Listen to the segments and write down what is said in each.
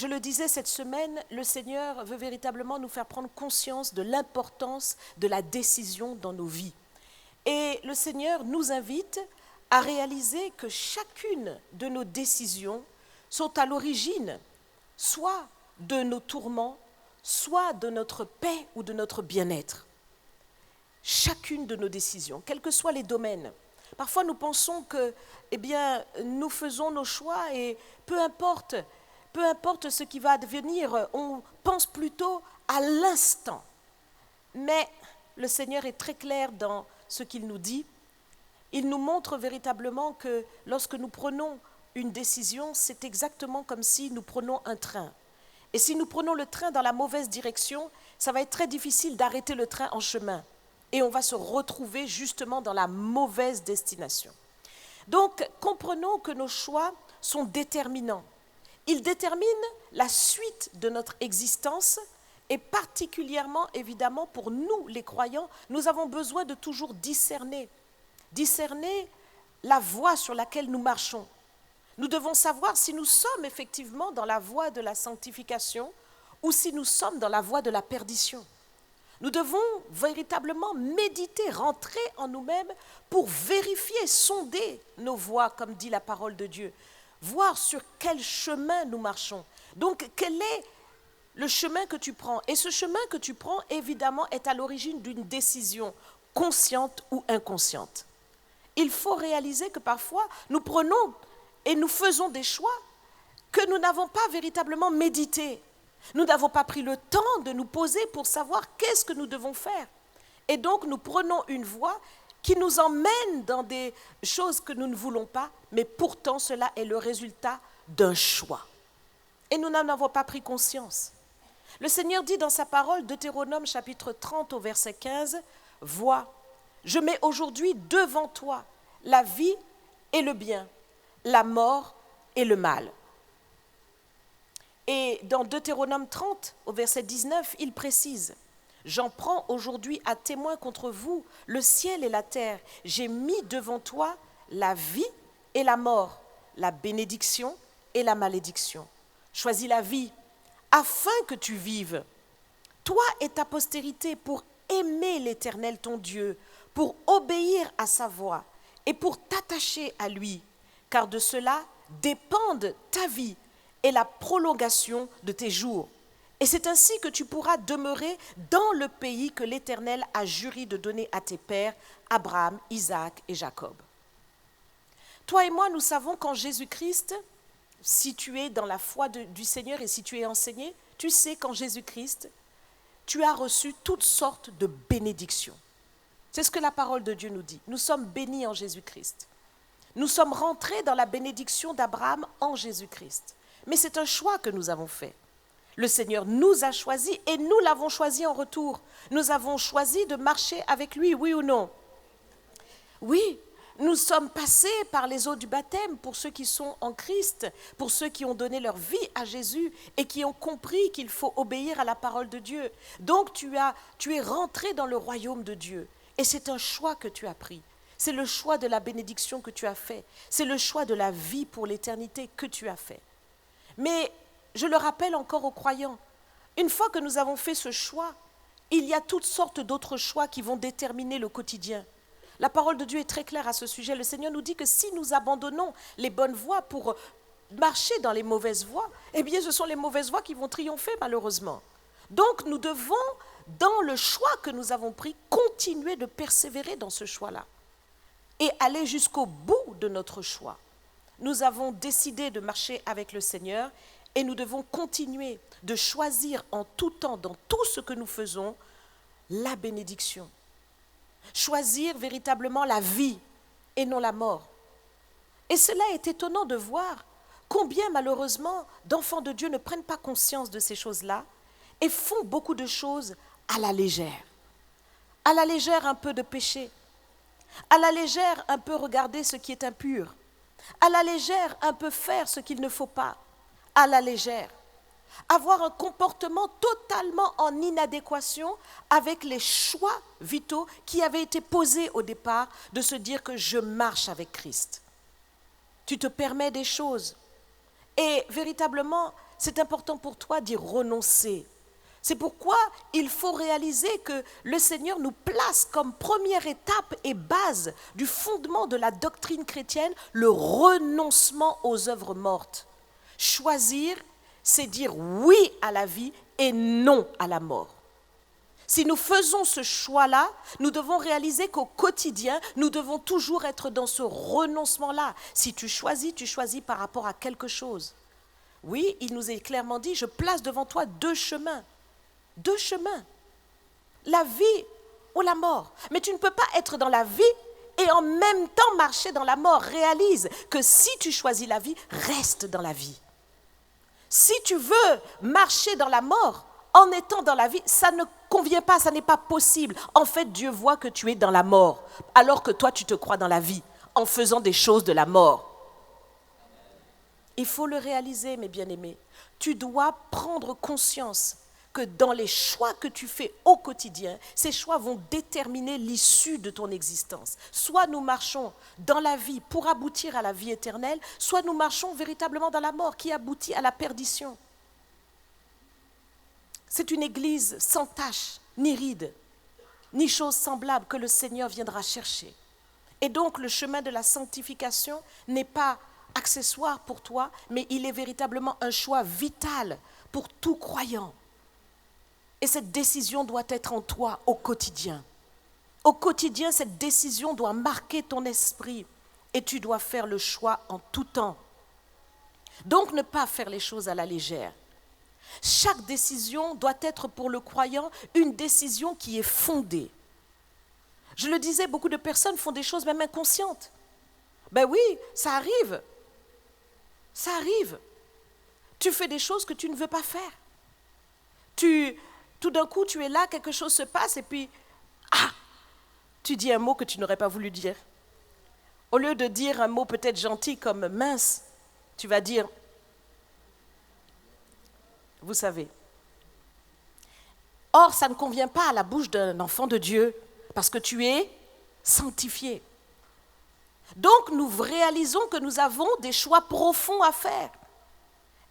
Je le disais cette semaine, le Seigneur veut véritablement nous faire prendre conscience de l'importance de la décision dans nos vies. Et le Seigneur nous invite à réaliser que chacune de nos décisions sont à l'origine soit de nos tourments, soit de notre paix ou de notre bien-être. Chacune de nos décisions, quels que soient les domaines. Parfois nous pensons que, nous faisons nos choix et peu importe ce qui va advenir, on pense plutôt à l'instant. Mais le Seigneur est très clair dans ce qu'il nous dit. Il nous montre véritablement que lorsque nous prenons une décision, c'est exactement comme si nous prenons un train. Et si nous prenons le train dans la mauvaise direction, ça va être très difficile d'arrêter le train en chemin. Et on va se retrouver justement dans la mauvaise destination. Donc, comprenons que nos choix sont déterminants. Ils déterminent la suite de notre existence et particulièrement, évidemment, pour nous, les croyants, nous avons besoin de toujours discerner la voie sur laquelle nous marchons. Nous devons savoir si nous sommes effectivement dans la voie de la sanctification ou si nous sommes dans la voie de la perdition. Nous devons véritablement méditer, rentrer en nous-mêmes pour vérifier, sonder nos voies, comme dit la parole de Dieu. Voir sur quel chemin nous marchons. Donc, quel est le chemin que tu prends? Et ce chemin que tu prends, évidemment, est à l'origine d'une décision consciente ou inconsciente. Il faut réaliser que parfois, nous prenons et nous faisons des choix que nous n'avons pas véritablement médités. Nous n'avons pas pris le temps de nous poser pour savoir qu'est-ce que nous devons faire. Et donc, nous prenons une voie qui nous emmène dans des choses que nous ne voulons pas, mais pourtant cela est le résultat d'un choix. Et nous n'en avons pas pris conscience. Le Seigneur dit dans sa parole, Deutéronome chapitre 30 au verset 15, « Vois, je mets aujourd'hui devant toi la vie et le bien, la mort et le mal. » Et dans Deutéronome 30 au verset 19, il précise, « J'en prends aujourd'hui à témoin contre vous le ciel et la terre. J'ai mis devant toi la vie et la mort, la bénédiction et la malédiction. Choisis la vie afin que tu vives, toi et ta postérité, pour aimer l'Éternel ton Dieu, pour obéir à sa voix et pour t'attacher à lui, car de cela dépendent ta vie et la prolongation de tes jours. Et c'est ainsi que tu pourras demeurer dans le pays que l'Éternel a juré de donner à tes pères, Abraham, Isaac et Jacob. » Toi et moi, nous savons qu'en Jésus-Christ, si tu es dans la foi du Seigneur et si tu es enseigné, tu sais qu'en Jésus-Christ, tu as reçu toutes sortes de bénédictions. C'est ce que la parole de Dieu nous dit. Nous sommes bénis en Jésus-Christ. Nous sommes rentrés dans la bénédiction d'Abraham en Jésus-Christ. Mais c'est un choix que nous avons fait. Le Seigneur nous a choisis et nous l'avons choisi en retour. Nous avons choisi de marcher avec lui, oui ou non? Oui, nous sommes passés par les eaux du baptême pour ceux qui sont en Christ, pour ceux qui ont donné leur vie à Jésus et qui ont compris qu'il faut obéir à la parole de Dieu. Donc tu es rentré dans le royaume de Dieu et c'est un choix que tu as pris. C'est le choix de la bénédiction que tu as fait. C'est le choix de la vie pour l'éternité que tu as fait. Mais je le rappelle encore aux croyants, une fois que nous avons fait ce choix, il y a toutes sortes d'autres choix qui vont déterminer le quotidien. La parole de Dieu est très claire à ce sujet. Le Seigneur nous dit que si nous abandonnons les bonnes voies pour marcher dans les mauvaises voies, eh bien ce sont les mauvaises voies qui vont triompher malheureusement. Donc nous devons, dans le choix que nous avons pris, continuer de persévérer dans ce choix-là et aller jusqu'au bout de notre choix. Nous avons décidé de marcher avec le Seigneur et nous devons continuer de choisir en tout temps, dans tout ce que nous faisons, la bénédiction. Choisir véritablement la vie et non la mort. Et cela est étonnant de voir combien malheureusement d'enfants de Dieu ne prennent pas conscience de ces choses-là et font beaucoup de choses à la légère. À la légère un peu de péché, à la légère un peu regarder ce qui est impur, à la légère un peu faire ce qu'il ne faut pas, à la légère. Avoir un comportement totalement en inadéquation avec les choix vitaux qui avaient été posés au départ de se dire que je marche avec Christ. Tu te permets des choses et véritablement c'est important pour toi d'y renoncer. C'est pourquoi il faut réaliser que le Seigneur nous place comme première étape et base du fondement de la doctrine chrétienne le renoncement aux œuvres mortes. Choisir, c'est dire oui à la vie et non à la mort. Si nous faisons ce choix-là, nous devons réaliser qu'au quotidien, nous devons toujours être dans ce renoncement-là. Si tu choisis par rapport à quelque chose. Oui, il nous est clairement dit, je place devant toi deux chemins. Deux chemins. La vie ou la mort. Mais tu ne peux pas être dans la vie et en même temps marcher dans la mort. Réalise que si tu choisis la vie, reste dans la vie. Si tu veux marcher dans la mort en étant dans la vie, ça ne convient pas, ça n'est pas possible. En fait, Dieu voit que tu es dans la mort, alors que toi, tu te crois dans la vie, en faisant des choses de la mort. Il faut le réaliser, mes bien-aimés. Tu dois prendre conscience que dans les choix que tu fais au quotidien, ces choix vont déterminer l'issue de ton existence. Soit nous marchons dans la vie pour aboutir à la vie éternelle, soit nous marchons véritablement dans la mort qui aboutit à la perdition. C'est une église sans tache, ni ride, ni chose semblable que le Seigneur viendra chercher. Et donc le chemin de la sanctification n'est pas accessoire pour toi, mais il est véritablement un choix vital pour tout croyant. Et cette décision doit être en toi au quotidien. Au quotidien, cette décision doit marquer ton esprit et tu dois faire le choix en tout temps. Donc ne pas faire les choses à la légère. Chaque décision doit être pour le croyant une décision qui est fondée. Je le disais, beaucoup de personnes font des choses même inconscientes. Ben oui, ça arrive. Ça arrive. Tu fais des choses que tu ne veux pas faire. Tout d'un coup, tu es là, quelque chose se passe et puis, tu dis un mot que tu n'aurais pas voulu dire. Au lieu de dire un mot peut-être gentil comme mince, tu vas dire, vous savez. Or, ça ne convient pas à la bouche d'un enfant de Dieu parce que tu es sanctifié. Donc, nous réalisons que nous avons des choix profonds à faire.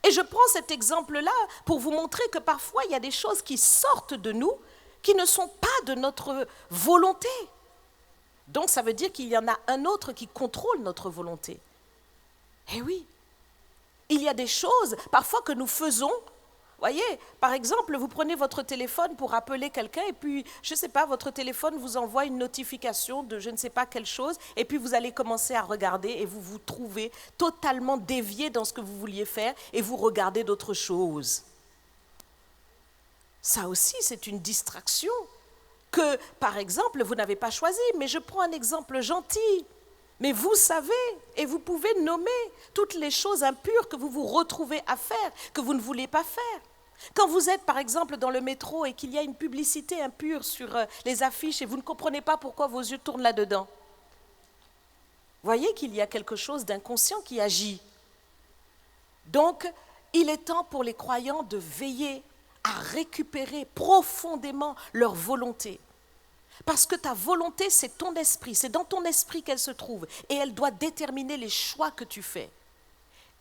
Et je prends cet exemple-là pour vous montrer que parfois, il y a des choses qui sortent de nous qui ne sont pas de notre volonté. Donc, ça veut dire qu'il y en a un autre qui contrôle notre volonté. Eh oui, il y a des choses parfois que nous faisons. Voyez, par exemple, vous prenez votre téléphone pour appeler quelqu'un et puis, je ne sais pas, votre téléphone vous envoie une notification de je ne sais pas quelle chose et puis vous allez commencer à regarder et vous vous trouvez totalement dévié dans ce que vous vouliez faire et vous regardez d'autres choses. Ça aussi, c'est une distraction que, par exemple, vous n'avez pas choisi, mais je prends un exemple gentil. Mais vous savez et vous pouvez nommer toutes les choses impures que vous vous retrouvez à faire, que vous ne voulez pas faire. Quand vous êtes par exemple dans le métro et qu'il y a une publicité impure sur les affiches et vous ne comprenez pas pourquoi vos yeux tournent là-dedans, voyez qu'il y a quelque chose d'inconscient qui agit. Donc, il est temps pour les croyants de veiller à récupérer profondément leur volonté. Parce que ta volonté, c'est ton esprit, c'est dans ton esprit qu'elle se trouve et elle doit déterminer les choix que tu fais.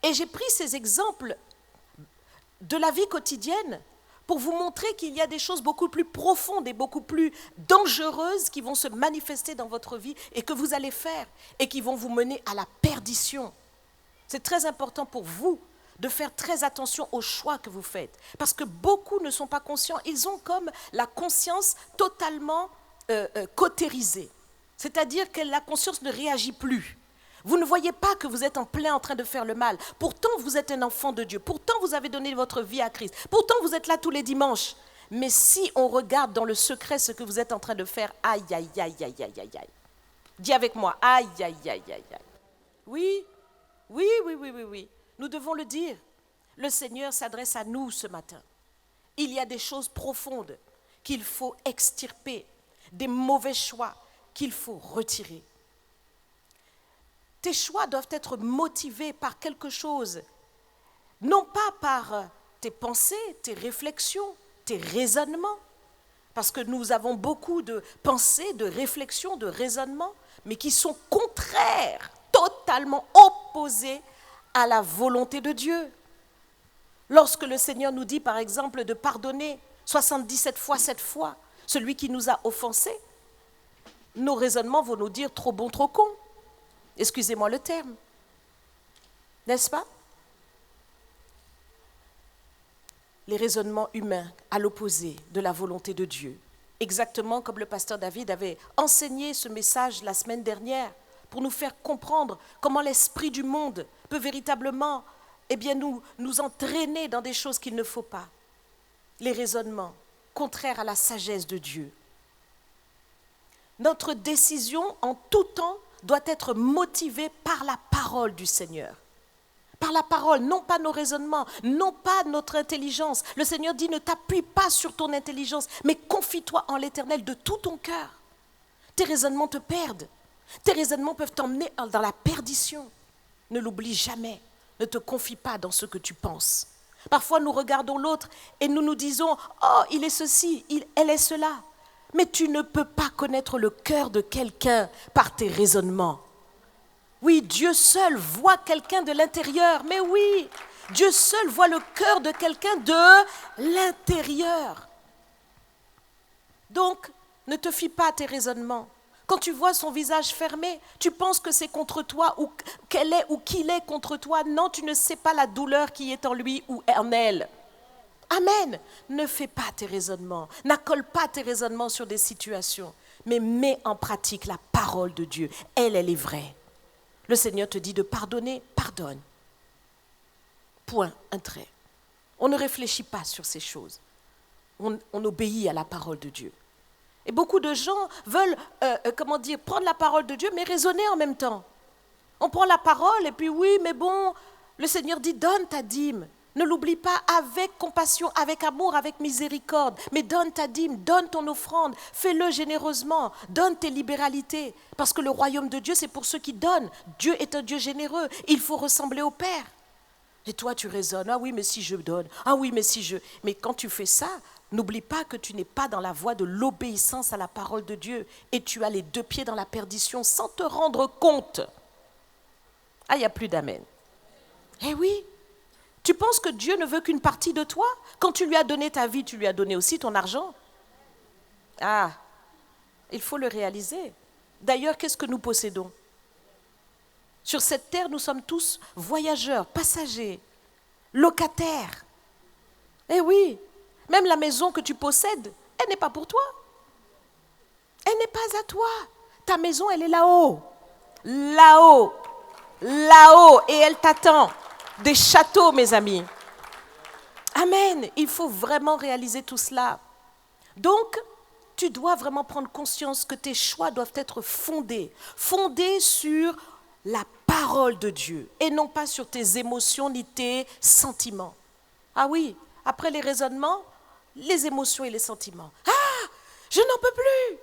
Et j'ai pris ces exemples de la vie quotidienne pour vous montrer qu'il y a des choses beaucoup plus profondes et beaucoup plus dangereuses qui vont se manifester dans votre vie et que vous allez faire et qui vont vous mener à la perdition. C'est très important pour vous de faire très attention aux choix que vous faites parce que beaucoup ne sont pas conscients, ils ont comme la conscience totalement cautérisée, c'est-à-dire que la conscience ne réagit plus. Vous ne voyez pas que vous êtes en plein en train de faire le mal. Pourtant, vous êtes un enfant de Dieu. Pourtant, vous avez donné votre vie à Christ. Pourtant, vous êtes là tous les dimanches. Mais si on regarde dans le secret ce que vous êtes en train de faire, aïe, aïe, aïe, aïe, aïe, aïe, aïe. Dis avec moi, aïe, aïe, aïe, aïe, aïe. Oui, oui, oui, oui, oui, oui. Nous devons le dire. Le Seigneur s'adresse à nous ce matin. Il y a des choses profondes qu'il faut extirper, des mauvais choix qu'il faut retirer. Tes choix doivent être motivés par quelque chose, non pas par tes pensées, tes réflexions, tes raisonnements, parce que nous avons beaucoup de pensées, de réflexions, de raisonnements, mais qui sont contraires, totalement opposés à la volonté de Dieu. Lorsque le Seigneur nous dit, par exemple, de pardonner 77 fois, 7 fois, celui qui nous a offensés, nos raisonnements vont nous dire trop bon, trop con. Excusez-moi le terme. N'est-ce pas? Les raisonnements humains à l'opposé de la volonté de Dieu. Exactement comme le pasteur David avait enseigné ce message la semaine dernière pour nous faire comprendre comment l'esprit du monde peut véritablement nous entraîner dans des choses qu'il ne faut pas. Les raisonnements contraires à la sagesse de Dieu. Notre décision en tout temps doit être motivée par la parole du Seigneur. Par la parole, non pas nos raisonnements, non pas notre intelligence. Le Seigneur dit, ne t'appuie pas sur ton intelligence, mais confie-toi en l'Éternel de tout ton cœur. Tes raisonnements te perdent. Tes raisonnements peuvent t'emmener dans la perdition. Ne l'oublie jamais. Ne te confie pas dans ce que tu penses. Parfois, nous regardons l'autre et nous nous disons, oh, il est ceci, elle est cela. Mais tu ne peux pas connaître le cœur de quelqu'un par tes raisonnements. Oui, Dieu seul voit quelqu'un de l'intérieur. Mais oui, Dieu seul voit le cœur de quelqu'un de l'intérieur. Donc, ne te fie pas à tes raisonnements. Quand tu vois son visage fermé, tu penses que c'est contre toi ou qu'elle est ou qu'il est contre toi. Non, tu ne sais pas la douleur qui est en lui ou en elle. Amen. Ne fais pas tes raisonnements. N'accole pas tes raisonnements sur des situations. Mais mets en pratique la parole de Dieu. Elle est vraie. Le Seigneur te dit de pardonner, pardonne. Point, un trait. On ne réfléchit pas sur ces choses. On obéit à la parole de Dieu. Et beaucoup de gens veulent, prendre la parole de Dieu, mais raisonner en même temps. On prend la parole et puis oui, mais bon, le Seigneur dit, donne ta dîme. Ne l'oublie pas, avec compassion, avec amour, avec miséricorde. Mais donne ta dîme, donne ton offrande, fais-le généreusement, donne tes libéralités. Parce que le royaume de Dieu, c'est pour ceux qui donnent. Dieu est un Dieu généreux, il faut ressembler au Père. Et toi, tu raisonnes, ah oui, mais si je donne, ah oui, mais si je... Mais quand tu fais ça, n'oublie pas que tu n'es pas dans la voie de l'obéissance à la parole de Dieu. Et tu as les deux pieds dans la perdition sans te rendre compte. Ah, il n'y a plus d'amen. Eh oui. Tu penses que Dieu ne veut qu'une partie de toi? Quand tu lui as donné ta vie, tu lui as donné aussi ton argent. Ah, il faut le réaliser. D'ailleurs, qu'est-ce que nous possédons? Sur cette terre, nous sommes tous voyageurs, passagers, locataires. Eh oui, même la maison que tu possèdes, elle n'est pas pour toi. Elle n'est pas à toi. Ta maison, elle est là-haut. Là-haut. Là-haut. Et elle t'attend. Des châteaux, mes amis. Amen. Il faut vraiment réaliser tout cela. Donc, tu dois vraiment prendre conscience que tes choix doivent être fondés sur la parole de Dieu et non pas sur tes émotions ni tes sentiments. Ah oui, après les raisonnements, les émotions et les sentiments. Ah, je n'en peux plus.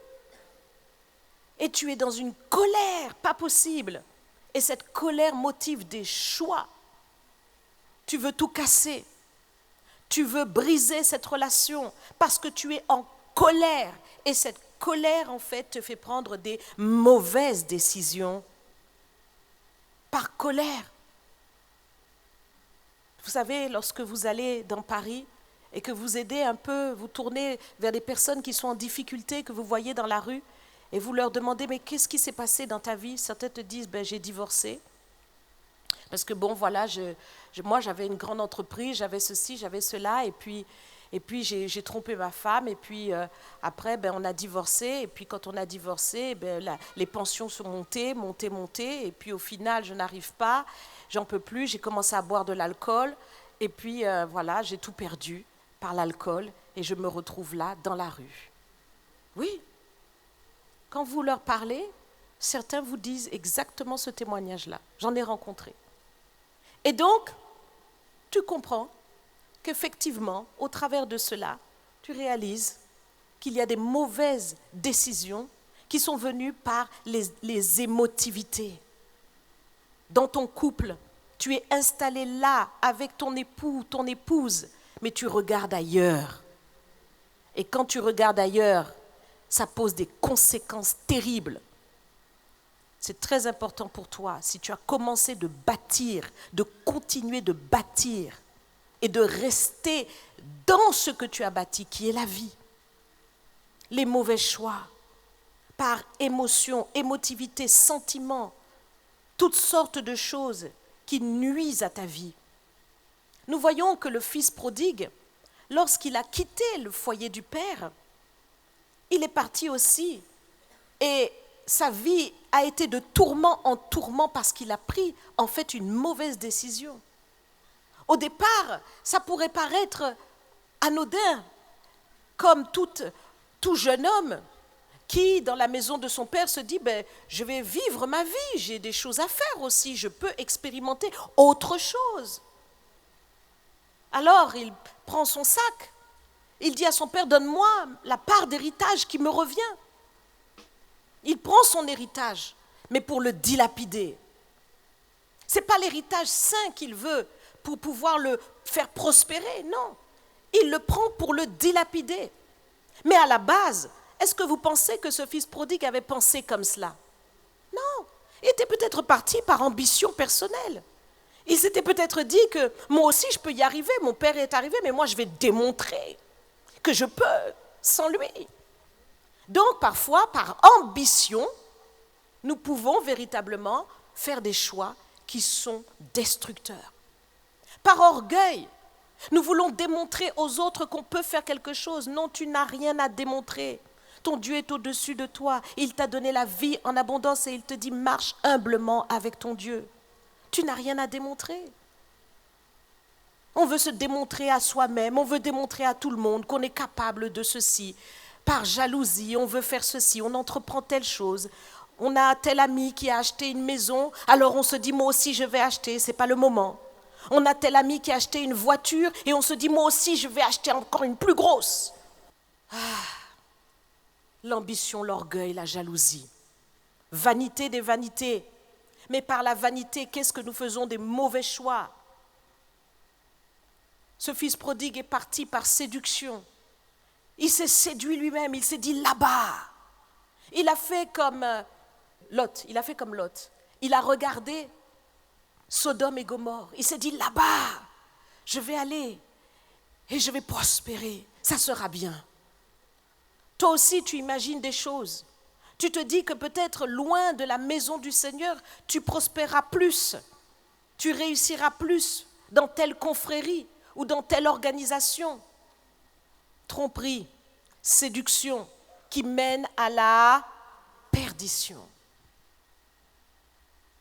Et tu es dans une colère, pas possible. Et cette colère motive des choix. Tu veux tout casser. Tu veux briser cette relation parce que tu es en colère. Et cette colère, en fait, te fait prendre des mauvaises décisions par colère. Vous savez, lorsque vous allez dans Paris et que vous aidez un peu, vous tournez vers des personnes qui sont en difficulté, que vous voyez dans la rue, et vous leur demandez, mais qu'est-ce qui s'est passé dans ta vie? Certains te disent, j'ai divorcé. Parce que bon, voilà, moi j'avais une grande entreprise, j'avais ceci, j'avais cela, et puis j'ai trompé ma femme, et puis après, on a divorcé, et puis quand on a divorcé, les pensions sont montées, et puis au final, je n'arrive pas, j'en peux plus, j'ai commencé à boire de l'alcool, et puis voilà, j'ai tout perdu par l'alcool, et je me retrouve là, dans la rue. Oui, quand vous leur parlez, certains vous disent exactement ce témoignage-là. J'en ai rencontré. Et donc, tu comprends qu'effectivement, au travers de cela, tu réalises qu'il y a des mauvaises décisions qui sont venues par les émotivités. Dans ton couple, tu es installé là avec ton époux, ton épouse, mais tu regardes ailleurs. Et quand tu regardes ailleurs, ça pose des conséquences terribles. C'est très important pour toi, si tu as commencé de bâtir, de continuer de bâtir et de rester dans ce que tu as bâti, qui est la vie. Les mauvais choix, par émotion, émotivité, sentiment, toutes sortes de choses qui nuisent à ta vie. Nous voyons que le fils prodigue, lorsqu'il a quitté le foyer du père, il est parti aussi et sa vie a été de tourment en tourment parce qu'il a pris en fait une mauvaise décision. Au départ, ça pourrait paraître anodin, comme tout jeune homme qui, dans la maison de son père, se dit je vais vivre ma vie, j'ai des choses à faire aussi, je peux expérimenter autre chose. Alors, il prend son sac, il dit à son père, donne-moi la part d'héritage qui me revient. Il prend son héritage, mais pour le dilapider. Ce n'est pas l'héritage sain qu'il veut pour pouvoir le faire prospérer, non. Il le prend pour le dilapider. Mais à la base, est-ce que vous pensez que ce fils prodigue avait pensé comme cela? Non, il était peut-être parti par ambition personnelle. Il s'était peut-être dit que moi aussi je peux y arriver, mon père est arrivé, mais moi je vais démontrer que je peux sans lui. Donc parfois, par ambition, nous pouvons véritablement faire des choix qui sont destructeurs. Par orgueil, nous voulons démontrer aux autres qu'on peut faire quelque chose. Non, tu n'as rien à démontrer. Ton Dieu est au-dessus de toi. Il t'a donné la vie en abondance et il te dit marche humblement avec ton Dieu. Tu n'as rien à démontrer. On veut se démontrer à soi-même, on veut démontrer à tout le monde qu'on est capable de ceci. Par jalousie, on veut faire ceci, on entreprend telle chose. On a tel ami qui a acheté une maison, alors on se dit moi aussi je vais acheter, ce n'est pas le moment. On a tel ami qui a acheté une voiture et on se dit moi aussi je vais acheter encore une plus grosse. L'ambition, l'orgueil, la jalousie. Vanité des vanités. Mais par la vanité, qu'est-ce que nous faisons? Des mauvais choix. Ce fils prodigue est parti par séduction. Il s'est séduit lui-même, il s'est dit là-bas. Il a fait comme Lot, Il a regardé Sodome et Gomorrhe. Il s'est dit là-bas, je vais aller et je vais prospérer. Ça sera bien. Toi aussi, tu imagines des choses. Tu te dis que peut-être loin de la maison du Seigneur, tu prospéreras plus. Tu réussiras plus dans telle confrérie ou dans telle organisation. Tromperie, séduction qui mène à la perdition.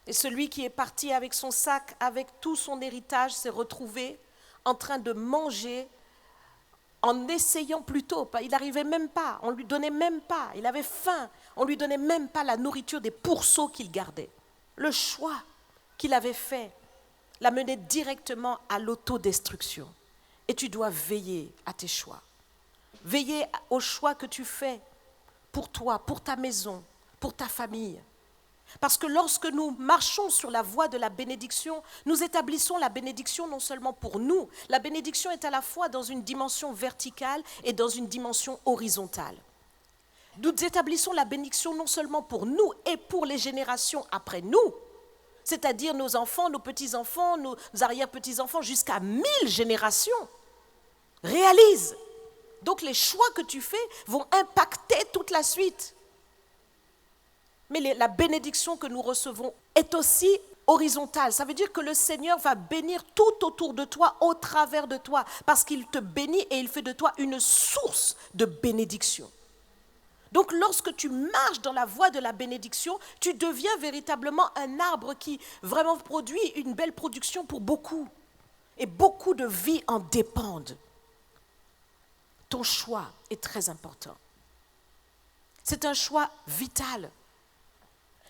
Et celui qui est parti avec son sac, avec tout son héritage, s'est retrouvé en train de manger en essayant plutôt, il n'arrivait même pas, on ne lui donnait même pas, il avait faim, on ne lui donnait même pas la nourriture des pourceaux qu'il gardait. Le choix qu'il avait fait l'a mené directement à l'autodestruction. Et tu dois veiller à tes choix. Veiller aux choix que tu fais pour toi, pour ta maison, pour ta famille. Parce que lorsque nous marchons sur la voie de la bénédiction, nous établissons la bénédiction non seulement pour nous, la bénédiction est à la fois dans une dimension verticale et dans une dimension horizontale. Nous établissons la bénédiction non seulement pour nous et pour les générations après nous, c'est-à-dire nos enfants, nos petits-enfants, nos arrière-petits-enfants, jusqu'à 1000 générations. Réalise. Donc les choix que tu fais vont impacter toute la suite. Mais la bénédiction que nous recevons est aussi horizontale. Ça veut dire que le Seigneur va bénir tout autour de toi, au travers de toi, parce qu'il te bénit et il fait de toi une source de bénédiction. Donc lorsque tu marches dans la voie de la bénédiction, tu deviens véritablement un arbre qui vraiment produit une belle production pour beaucoup. Et beaucoup de vies en dépendent. Ton choix est très important. C'est un choix vital.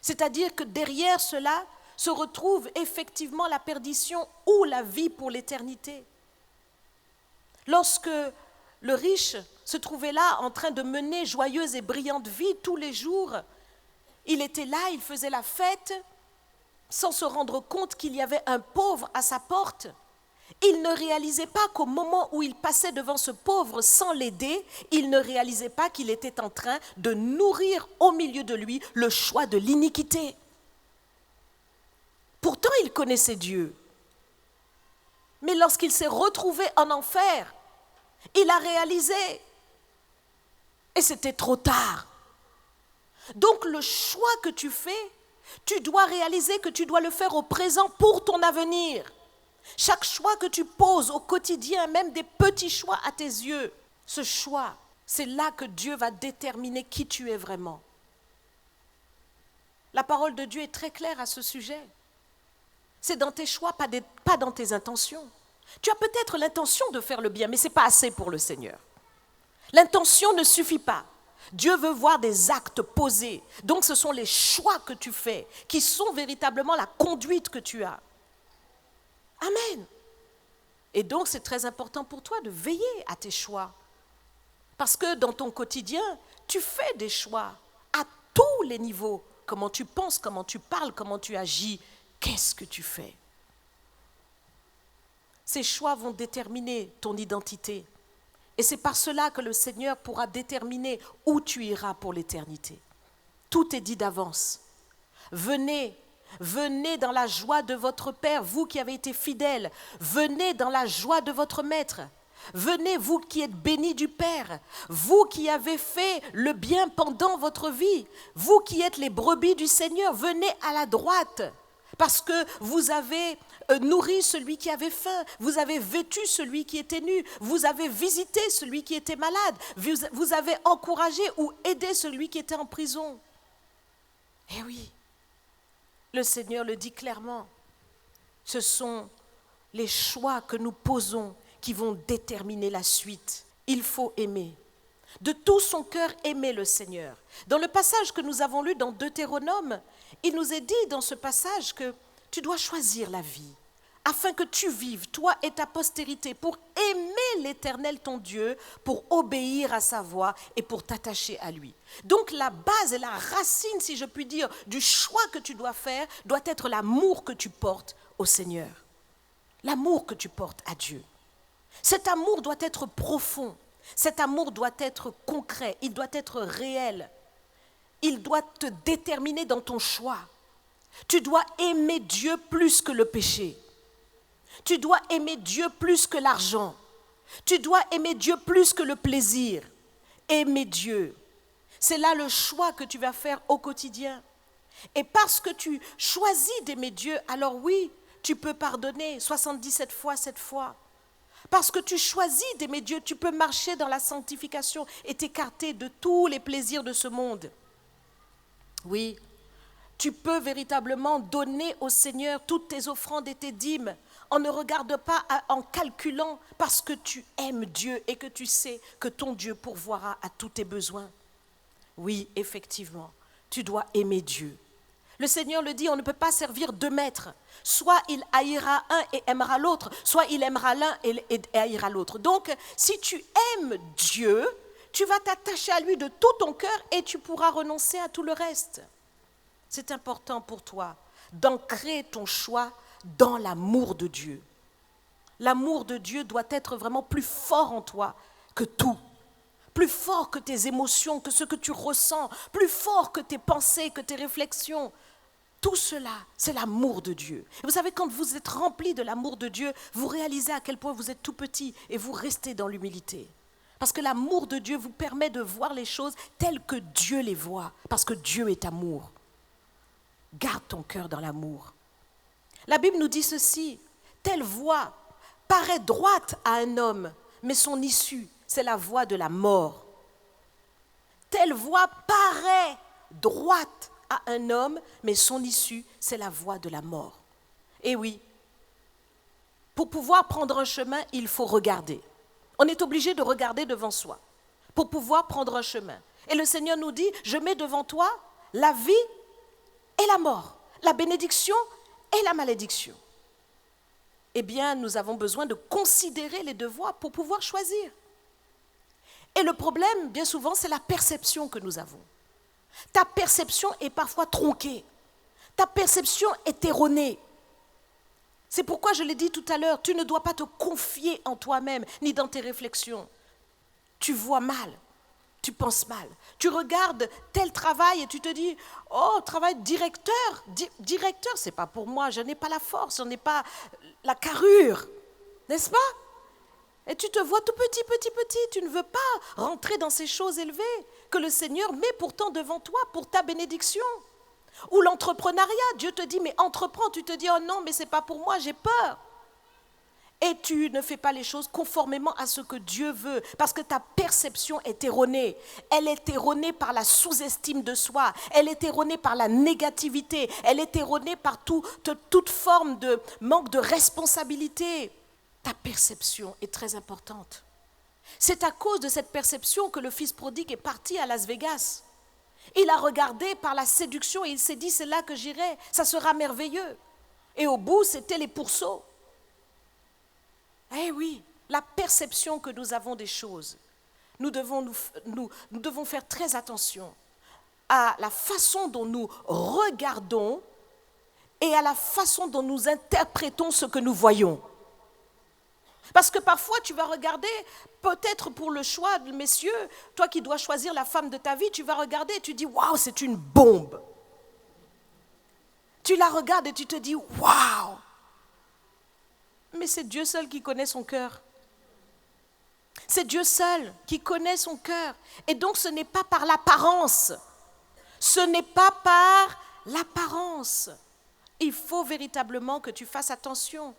C'est-à-dire que derrière cela se retrouve effectivement la perdition ou la vie pour l'éternité. Lorsque le riche se trouvait là en train de mener joyeuse et brillante vie tous les jours, il était là, il faisait la fête sans se rendre compte qu'il y avait un pauvre à sa porte. Il ne réalisait pas qu'au moment où il passait devant ce pauvre sans l'aider, il ne réalisait pas qu'il était en train de nourrir au milieu de lui le choix de l'iniquité. Pourtant, il connaissait Dieu. Mais lorsqu'il s'est retrouvé en enfer, il a réalisé. Et c'était trop tard. Donc le choix que tu fais, tu dois réaliser que tu dois le faire au présent pour ton avenir. Chaque choix que tu poses au quotidien, même des petits choix à tes yeux, ce choix, c'est là que Dieu va déterminer qui tu es vraiment. La parole de Dieu est très claire à ce sujet. C'est dans tes choix, pas dans tes intentions. Tu as peut-être l'intention de faire le bien, mais ce n'est pas assez pour le Seigneur. L'intention ne suffit pas. Dieu veut voir des actes posés. Donc ce sont les choix que tu fais qui sont véritablement la conduite que tu as. Amen. Et donc c'est très important pour toi de veiller à tes choix. Parce que dans ton quotidien, tu fais des choix à tous les niveaux. Comment tu penses, comment tu parles, comment tu agis, qu'est-ce que tu fais? Ces choix vont déterminer ton identité. Et c'est par cela que le Seigneur pourra déterminer où tu iras pour l'éternité. Tout est dit d'avance. Venez dans la joie de votre Père, vous qui avez été fidèles. Venez dans la joie de votre Maître. Venez, vous qui êtes bénis du Père, vous qui avez fait le bien pendant votre vie, vous qui êtes les brebis du Seigneur, venez à la droite, parce que vous avez nourri celui qui avait faim, vous avez vêtu celui qui était nu, vous avez visité celui qui était malade, vous avez encouragé ou aidé celui qui était en prison. Eh oui, le Seigneur le dit clairement, ce sont les choix que nous posons qui vont déterminer la suite. Il faut aimer. De tout son cœur, aimer le Seigneur. Dans le passage que nous avons lu dans Deutéronome, il nous est dit dans ce passage que tu dois choisir la vie, afin que tu vives, toi et ta postérité, pour aimer l'Éternel ton Dieu, pour obéir à sa voix et pour t'attacher à lui. Donc la base et la racine, si je puis dire, du choix que tu dois faire, doit être l'amour que tu portes au Seigneur. L'amour que tu portes à Dieu. Cet amour doit être profond, cet amour doit être concret, il doit être réel, il doit te déterminer dans ton choix. Tu dois aimer Dieu plus que le péché, tu dois aimer Dieu plus que l'argent, tu dois aimer Dieu plus que le plaisir. Aimer Dieu, c'est là le choix que tu vas faire au quotidien. Et parce que tu choisis d'aimer Dieu, alors oui, tu peux pardonner 77 fois 7 fois. Parce que tu choisis d'aimer Dieu, tu peux marcher dans la sanctification et t'écarter de tous les plaisirs de ce monde. Oui, tu peux véritablement donner au Seigneur toutes tes offrandes et tes dîmes. On ne regarde pas en calculant parce que tu aimes Dieu et que tu sais que ton Dieu pourvoira à tous tes besoins. Oui, effectivement, tu dois aimer Dieu. Le Seigneur le dit, on ne peut pas servir deux maîtres. Soit il haïra un et aimera l'autre, soit il aimera l'un et haïra l'autre. Donc, si tu aimes Dieu, tu vas t'attacher à lui de tout ton cœur et tu pourras renoncer à tout le reste. C'est important pour toi d'ancrer ton choix dans l'amour de Dieu. L'amour de Dieu doit être vraiment plus fort en toi que tout. Plus fort que tes émotions, que ce que tu ressens, plus fort que tes pensées, que tes réflexions. Tout cela, c'est l'amour de Dieu. Et vous savez, quand vous êtes rempli de l'amour de Dieu, vous réalisez à quel point vous êtes tout petit et vous restez dans l'humilité. Parce que l'amour de Dieu vous permet de voir les choses telles que Dieu les voit, parce que Dieu est amour. Garde ton cœur dans l'amour. La Bible nous dit ceci, telle voie paraît droite à un homme, mais son issue, c'est la voie de la mort. Telle voie paraît droite à un homme, mais son issue, c'est la voie de la mort. Et oui, pour pouvoir prendre un chemin, il faut regarder. On est obligé de regarder devant soi pour pouvoir prendre un chemin. Et le Seigneur nous dit, je mets devant toi la vie et la mort, la bénédiction et la malédiction. Eh bien, nous avons besoin de considérer les deux voies pour pouvoir choisir. Et le problème, bien souvent, c'est la perception que nous avons. Ta perception est parfois tronquée. Ta perception est erronée. C'est pourquoi je l'ai dit tout à l'heure, tu ne dois pas te confier en toi-même, ni dans tes réflexions. Tu vois mal, tu penses mal. Tu regardes tel travail et tu te dis, oh, travail directeur, directeur, c'est pas pour moi, je n'ai pas la force, je n'ai pas la carrure. N'est-ce pas? Et tu te vois tout petit, petit, petit. Tu ne veux pas rentrer dans ces choses élevées que le Seigneur met pourtant devant toi pour ta bénédiction. Ou l'entrepreneuriat. Dieu te dit, mais entreprends. Tu te dis, oh non, mais ce n'est pas pour moi, j'ai peur. Et tu ne fais pas les choses conformément à ce que Dieu veut, parce que ta perception est erronée. Elle est erronée par la sous-estime de soi, elle est erronée par la négativité, elle est erronée par toute forme de manque de responsabilité. Ta perception est très importante. C'est à cause de cette perception que le fils prodigue est parti à Las Vegas. Il a regardé par la séduction et il s'est dit, c'est là que j'irai, ça sera merveilleux. Et au bout, c'était les pourceaux. Eh oui, la perception que nous avons des choses, nous devons faire très attention à la façon dont nous regardons et à la façon dont nous interprétons ce que nous voyons. Parce que parfois, tu vas regarder, peut-être pour le choix, messieurs, toi qui dois choisir la femme de ta vie, tu vas regarder et tu dis, waouh, c'est une bombe. Tu la regardes et tu te dis, waouh. Mais c'est Dieu seul qui connaît son cœur. C'est Dieu seul qui connaît son cœur. Et donc ce n'est pas par l'apparence. Ce n'est pas par l'apparence. Il faut véritablement que tu fasses attention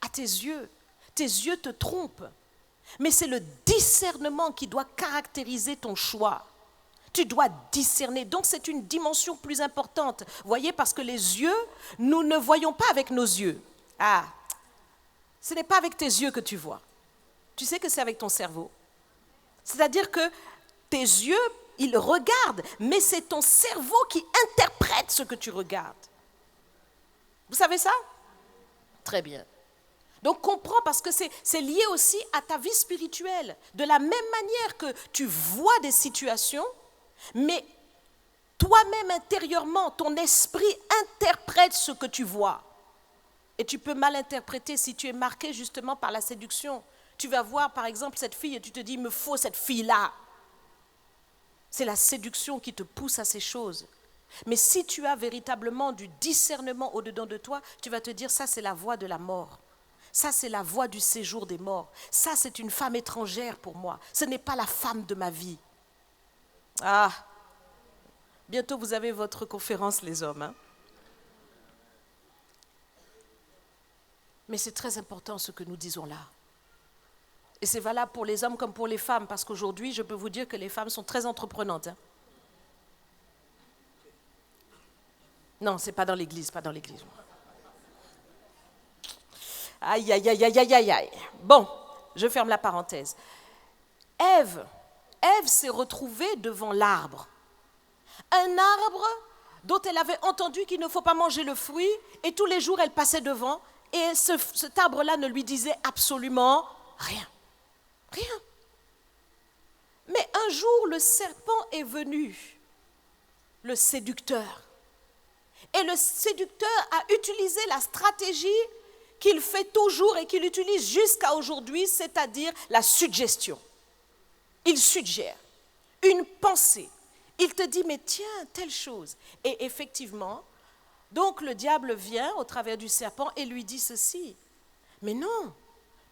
à tes yeux. Tes yeux te trompent. Mais c'est le discernement qui doit caractériser ton choix. Tu dois discerner. Donc c'est une dimension plus importante. Voyez, parce que les yeux, nous ne voyons pas avec nos yeux. Ah, ce n'est pas avec tes yeux que tu vois. Tu sais que c'est avec ton cerveau. C'est-à-dire que tes yeux, ils regardent, mais c'est ton cerveau qui interprète ce que tu regardes. Vous savez ça? Très bien. Donc comprends, parce que c'est lié aussi à ta vie spirituelle. De la même manière que tu vois des situations, mais toi-même intérieurement, ton esprit interprète ce que tu vois. Et tu peux mal interpréter si tu es marqué justement par la séduction. Tu vas voir par exemple cette fille et tu te dis, il me faut cette fille-là. C'est la séduction qui te pousse à ces choses. Mais si tu as véritablement du discernement au-dedans de toi, tu vas te dire, ça c'est la voie de la mort. Ça c'est la voie du séjour des morts. Ça c'est une femme étrangère pour moi. Ce n'est pas la femme de ma vie. Ah, bientôt vous avez votre conférence les hommes, hein? Mais c'est très important ce que nous disons là. Et c'est valable pour les hommes comme pour les femmes, parce qu'aujourd'hui, je peux vous dire que les femmes sont très entreprenantes. Hein. Non, c'est pas dans l'église, pas dans l'église. Aïe, aïe, aïe, aïe, aïe, aïe, aïe. Bon, je ferme la parenthèse. Ève s'est retrouvée devant l'arbre. Un arbre dont elle avait entendu qu'il ne faut pas manger le fruit, et tous les jours, elle passait devant. Et cet arbre-là ne lui disait absolument rien. Rien. Mais un jour, le serpent est venu, le séducteur. Et le séducteur a utilisé la stratégie qu'il fait toujours et qu'il utilise jusqu'à aujourd'hui, c'est-à-dire la suggestion. Il suggère une pensée. Il te dit, mais tiens, telle chose. Et effectivement, donc le diable vient au travers du serpent et lui dit ceci. Mais non,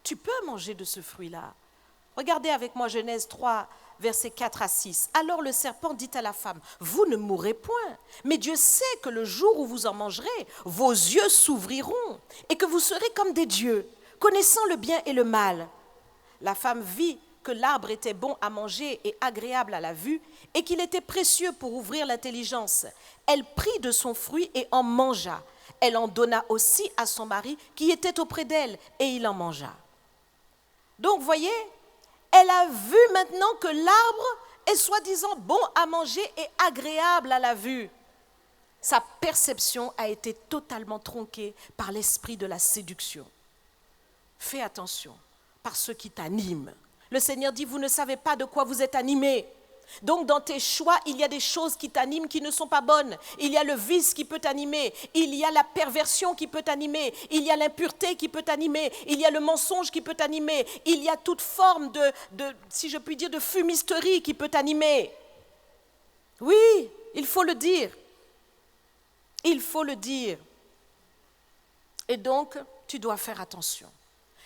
tu peux manger de ce fruit-là. Regardez avec moi Genèse 3, versets 4 à 6. Alors le serpent dit à la femme, vous ne mourrez point, mais Dieu sait que le jour où vous en mangerez, vos yeux s'ouvriront et que vous serez comme des dieux, connaissant le bien et le mal. La femme vit que l'arbre était bon à manger et agréable à la vue, et qu'il était précieux pour ouvrir l'intelligence. Elle prit de son fruit et en mangea. Elle en donna aussi à son mari qui était auprès d'elle, et il en mangea. Donc, voyez, elle a vu maintenant que l'arbre est soi-disant bon à manger et agréable à la vue. Sa perception a été totalement tronquée par l'esprit de la séduction. Fais attention, par ce qui t'anime. Le Seigneur dit, vous ne savez pas de quoi vous êtes animés. Donc dans tes choix, il y a des choses qui t'animent qui ne sont pas bonnes. Il y a le vice qui peut t'animer. Il y a la perversion qui peut t'animer. Il y a l'impureté qui peut t'animer. Il y a le mensonge qui peut t'animer. Il y a toute forme si je puis dire, de fumisterie qui peut t'animer. Oui, il faut le dire. Il faut le dire. Et donc, tu dois faire attention.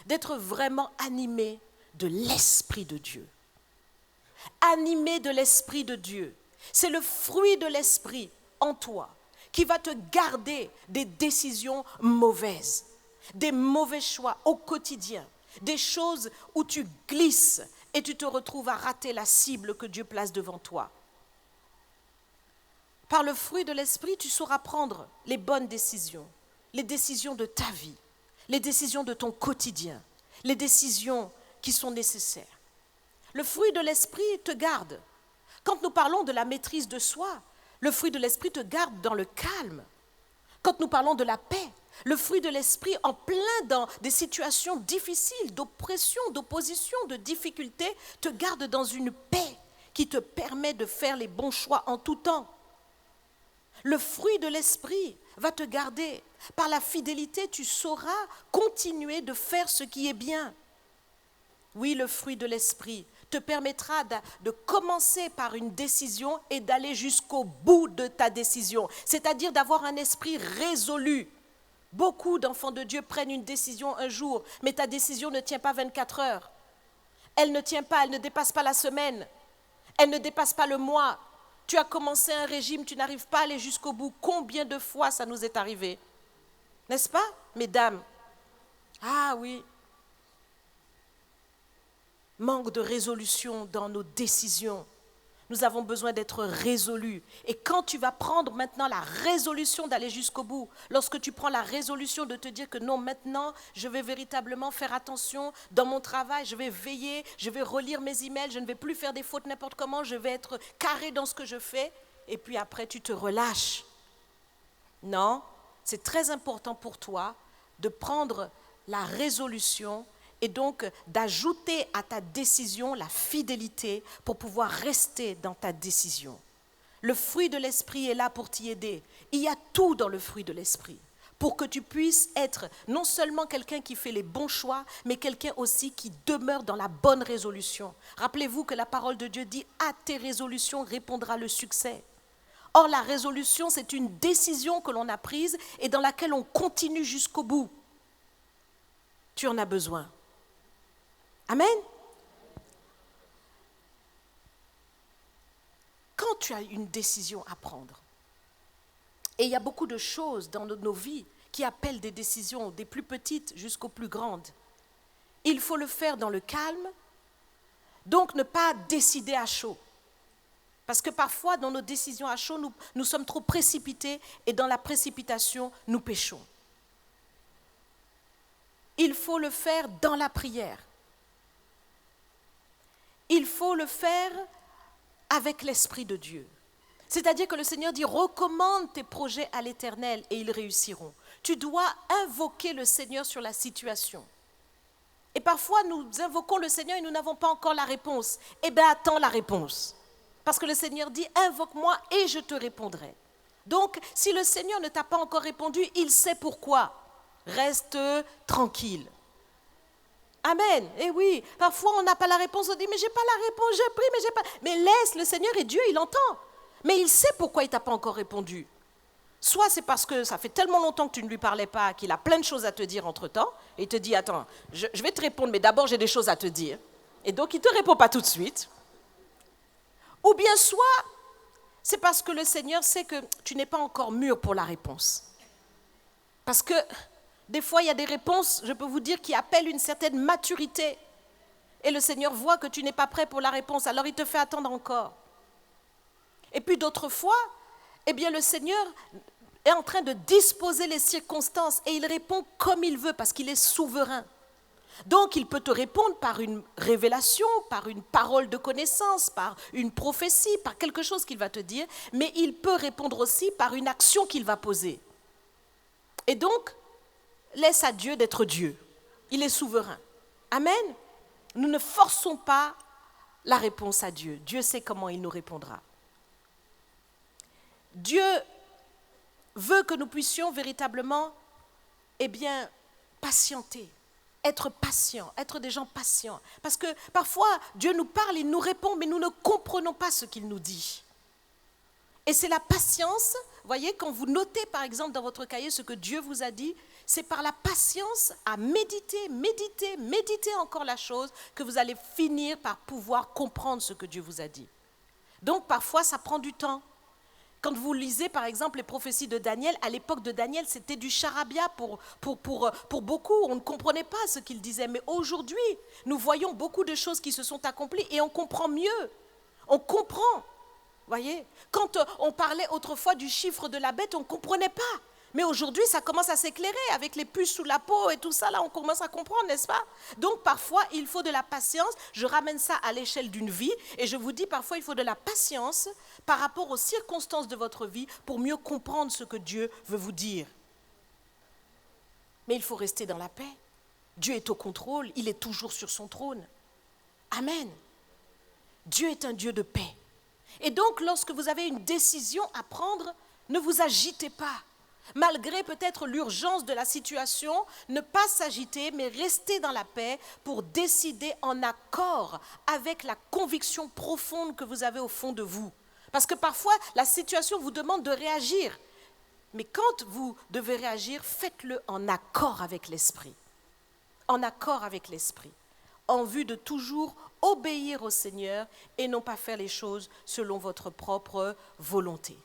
d'être vraiment animé de l'Esprit de Dieu. Animé de l'Esprit de Dieu. C'est le fruit de l'Esprit en toi qui va te garder des décisions mauvaises, des mauvais choix au quotidien, des choses où tu glisses et tu te retrouves à rater la cible que Dieu place devant toi. Par le fruit de l'Esprit, tu sauras prendre les bonnes décisions, les décisions de ta vie, les décisions de ton quotidien, les décisions qui sont nécessaires. Le fruit de l'Esprit te garde. Quand nous parlons de la maîtrise de soi, le fruit de l'Esprit te garde dans le calme. Quand nous parlons de la paix, le fruit de l'Esprit en plein dans des situations difficiles, d'oppression, d'opposition, de difficultés, te garde dans une paix qui te permet de faire les bons choix en tout temps. Le fruit de l'Esprit va te garder. Par la fidélité, tu sauras continuer de faire ce qui est bien. Oui, le fruit de l'Esprit te permettra de commencer par une décision et d'aller jusqu'au bout de ta décision, c'est-à-dire d'avoir un esprit résolu. Beaucoup d'enfants de Dieu prennent une décision un jour, mais ta décision ne tient pas 24 heures. Elle ne tient pas, elle ne dépasse pas la semaine, elle ne dépasse pas le mois. Tu as commencé un régime, tu n'arrives pas à aller jusqu'au bout. Combien de fois ça nous est arrivé? N'est-ce pas, mesdames? Ah oui. Manque de résolution dans nos décisions. Nous avons besoin d'être résolus. Et quand tu vas prendre maintenant la résolution d'aller jusqu'au bout, lorsque tu prends la résolution de te dire que non, maintenant, je vais véritablement faire attention dans mon travail, je vais veiller, je vais relire mes emails, je ne vais plus faire des fautes n'importe comment, je vais être carré dans ce que je fais, et puis après, tu te relâches. Non, c'est très important pour toi de prendre la résolution et donc d'ajouter à ta décision la fidélité pour pouvoir rester dans ta décision. Le fruit de l'Esprit est là pour t'y aider. Il y a tout dans le fruit de l'Esprit pour que tu puisses être non seulement quelqu'un qui fait les bons choix, mais quelqu'un aussi qui demeure dans la bonne résolution. Rappelez-vous que la parole de Dieu dit « À tes résolutions répondra le succès ». Or, la résolution, c'est une décision que l'on a prise et dans laquelle on continue jusqu'au bout. Tu en as besoin. Amen. Quand tu as une décision à prendre, et il y a beaucoup de choses dans nos vies qui appellent des décisions, des plus petites jusqu'aux plus grandes, il faut le faire dans le calme, donc ne pas décider à chaud. Parce que parfois, dans nos décisions à chaud, nous sommes trop précipités et dans la précipitation, nous péchons. Il faut le faire dans la prière. Il faut le faire avec l'Esprit de Dieu. C'est-à-dire que le Seigneur dit, recommande tes projets à l'Éternel et ils réussiront. Tu dois invoquer le Seigneur sur la situation. Et parfois, nous invoquons le Seigneur et nous n'avons pas encore la réponse. Eh bien, attends la réponse. Parce que le Seigneur dit, invoque-moi et je te répondrai. Donc, si le Seigneur ne t'a pas encore répondu, il sait pourquoi. Reste tranquille. Amen. Et oui, parfois on n'a pas la réponse, on dit mais j'ai pas la réponse, je prie, mais j'ai pas. Mais laisse, le Seigneur est Dieu, il entend. Mais il sait pourquoi il t'a pas encore répondu. Soit c'est parce que ça fait tellement longtemps que tu ne lui parlais pas, qu'il a plein de choses à te dire entre-temps, et il te dit attends, je vais te répondre, mais d'abord j'ai des choses à te dire. Et donc il ne te répond pas tout de suite. Ou bien soit c'est parce que le Seigneur sait que tu n'es pas encore mûr pour la réponse. Parce que des fois, il y a des réponses, je peux vous dire, qui appellent une certaine maturité. Et le Seigneur voit que tu n'es pas prêt pour la réponse, alors il te fait attendre encore. Et puis d'autres fois, eh bien le Seigneur est en train de disposer les circonstances et il répond comme il veut parce qu'il est souverain. Donc il peut te répondre par une révélation, par une parole de connaissance, par une prophétie, par quelque chose qu'il va te dire, mais il peut répondre aussi par une action qu'il va poser. Et donc, laisse à Dieu d'être Dieu. Il est souverain. Amen. Nous ne forçons pas la réponse à Dieu. Dieu sait comment il nous répondra. Dieu veut que nous puissions véritablement, patienter, être patients, être des gens patients. Parce que parfois, Dieu nous parle, il nous répond, mais nous ne comprenons pas ce qu'il nous dit. Et c'est la patience, voyez, quand vous notez par exemple dans votre cahier ce que Dieu vous a dit, c'est par la patience à méditer encore la chose que vous allez finir par pouvoir comprendre ce que Dieu vous a dit. Donc parfois ça prend du temps. Quand vous lisez par exemple les prophéties de Daniel, à l'époque de Daniel c'était du charabia pour beaucoup, on ne comprenait pas ce qu'il disait. Mais aujourd'hui nous voyons beaucoup de choses qui se sont accomplies et on comprend mieux, on comprend. Voyez, quand on parlait autrefois du chiffre de la bête, on ne comprenait pas. Mais aujourd'hui, ça commence à s'éclairer avec les puces sous la peau et tout ça. Là, on commence à comprendre, n'est-ce pas? Donc, parfois, il faut de la patience. Je ramène ça à l'échelle d'une vie. Et je vous dis, parfois, il faut de la patience par rapport aux circonstances de votre vie pour mieux comprendre ce que Dieu veut vous dire. Mais il faut rester dans la paix. Dieu est au contrôle. Il est toujours sur son trône. Amen. Dieu est un Dieu de paix. Et donc, lorsque vous avez une décision à prendre, ne vous agitez pas. Malgré peut-être l'urgence de la situation, ne pas s'agiter, mais rester dans la paix pour décider en accord avec la conviction profonde que vous avez au fond de vous. Parce que parfois, la situation vous demande de réagir. Mais quand vous devez réagir, faites-le en accord avec l'esprit. En accord avec l'esprit. En vue de toujours obéir au Seigneur et non pas faire les choses selon votre propre volonté.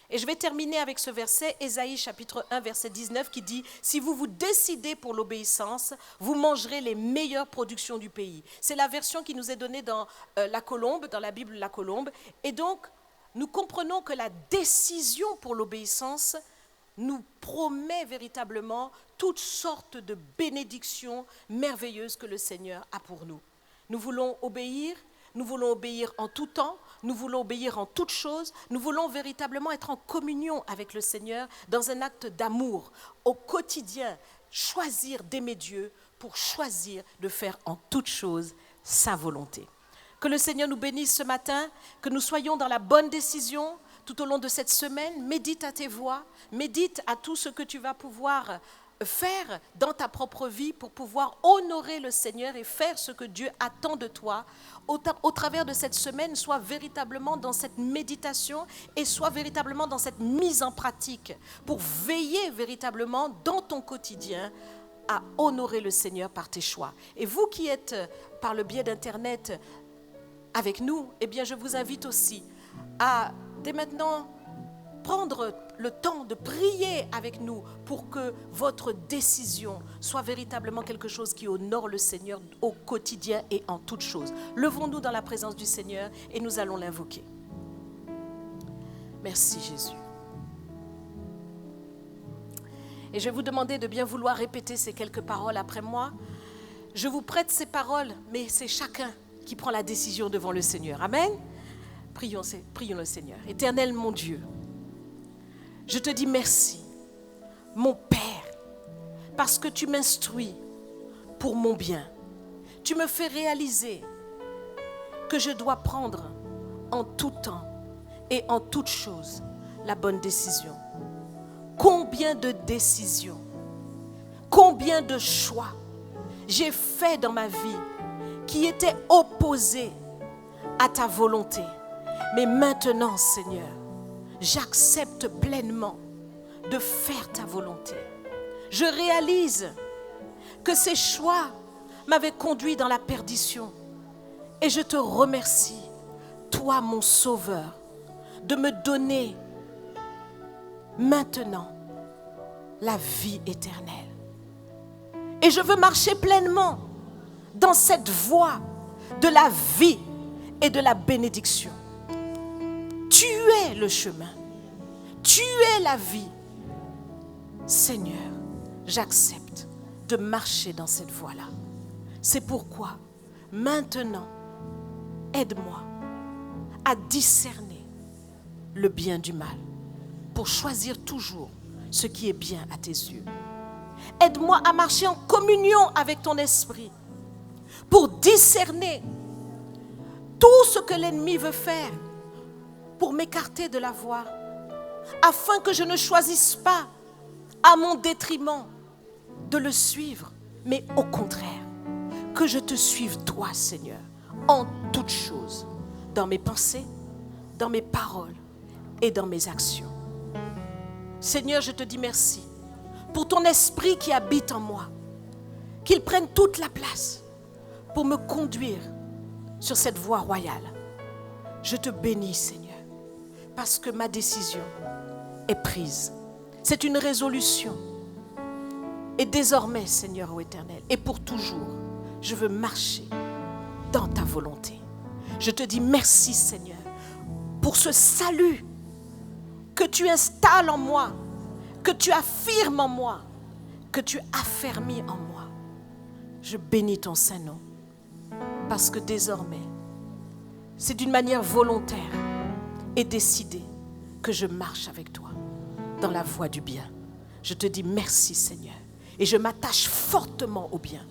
Et je vais terminer avec ce verset, Ésaïe chapitre 1, verset 19, qui dit « Si vous vous décidez pour l'obéissance, vous mangerez les meilleures productions du pays. » C'est la version qui nous est donnée dans la Colombe, dans la Bible La Colombe. Et donc, nous comprenons que la décision pour l'obéissance nous promet véritablement toutes sortes de bénédictions merveilleuses que le Seigneur a pour nous. Nous voulons obéir en tout temps, nous voulons obéir en toutes choses, nous voulons véritablement être en communion avec le Seigneur dans un acte d'amour. Au quotidien, choisir d'aimer Dieu pour choisir de faire en toutes choses sa volonté. Que le Seigneur nous bénisse ce matin, que nous soyons dans la bonne décision tout au long de cette semaine. Médite à tes voies, médite à tout ce que tu vas pouvoir faire dans ta propre vie pour pouvoir honorer le Seigneur et faire ce que Dieu attend de toi. Au travers de cette semaine, sois véritablement dans cette méditation et sois véritablement dans cette mise en pratique pour veiller véritablement dans ton quotidien à honorer le Seigneur par tes choix. Et vous qui êtes par le biais d'Internet avec nous, eh bien je vous invite aussi à dès maintenant prendre le temps de prier avec nous pour que votre décision soit véritablement quelque chose qui honore le Seigneur au quotidien et en toutes choses. Levons-nous dans la présence du Seigneur et nous allons l'invoquer. Merci Jésus. Et je vais vous demander de bien vouloir répéter ces quelques paroles après moi. Je vous prête ces paroles, mais c'est chacun qui prend la décision devant le Seigneur. Amen. Prions le Seigneur. Éternel mon Dieu, je te dis merci, mon Père, parce que tu m'instruis pour mon bien. Tu me fais réaliser que je dois prendre en tout temps et en toute chose la bonne décision. Combien de décisions, combien de choix j'ai fait dans ma vie qui étaient opposés à ta volonté. Mais maintenant, Seigneur, j'accepte pleinement de faire ta volonté. Je réalise que ces choix m'avaient conduit dans la perdition. Et je te remercie, toi mon Sauveur, de me donner maintenant la vie éternelle. Et je veux marcher pleinement dans cette voie de la vie et de la bénédiction. Tu es le chemin. Tu es la vie. Seigneur, j'accepte de marcher dans cette voie-là. C'est pourquoi, maintenant, aide-moi à discerner le bien du mal pour choisir toujours ce qui est bien à tes yeux. Aide-moi à marcher en communion avec ton esprit pour discerner tout ce que l'ennemi veut faire pour m'écarter de la voie, afin que je ne choisisse pas à mon détriment de le suivre, mais au contraire, que je te suive toi, Seigneur, en toutes choses, dans mes pensées, dans mes paroles et dans mes actions. Seigneur, je te dis merci pour ton esprit qui habite en moi, qu'il prenne toute la place pour me conduire sur cette voie royale. Je te bénis, Seigneur, parce que ma décision est prise. C'est une résolution. Et désormais, Seigneur ô Éternel, et pour toujours, je veux marcher dans ta volonté. Je te dis merci, Seigneur, pour ce salut que tu installes en moi, que tu affirmes en moi, que tu affermis en moi. Je bénis ton Saint-Nom, parce que désormais, c'est d'une manière volontaire et décidée que je marche avec toi dans la voie du bien. Je te dis merci, Seigneur, et je m'attache fortement au bien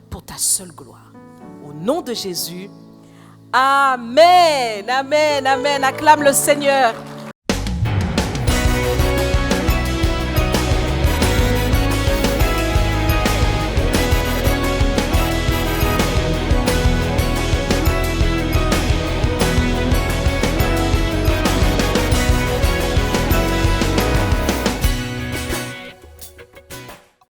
pour ta seule gloire. Au nom de Jésus, Amen, Amen, Amen. Acclame le Seigneur.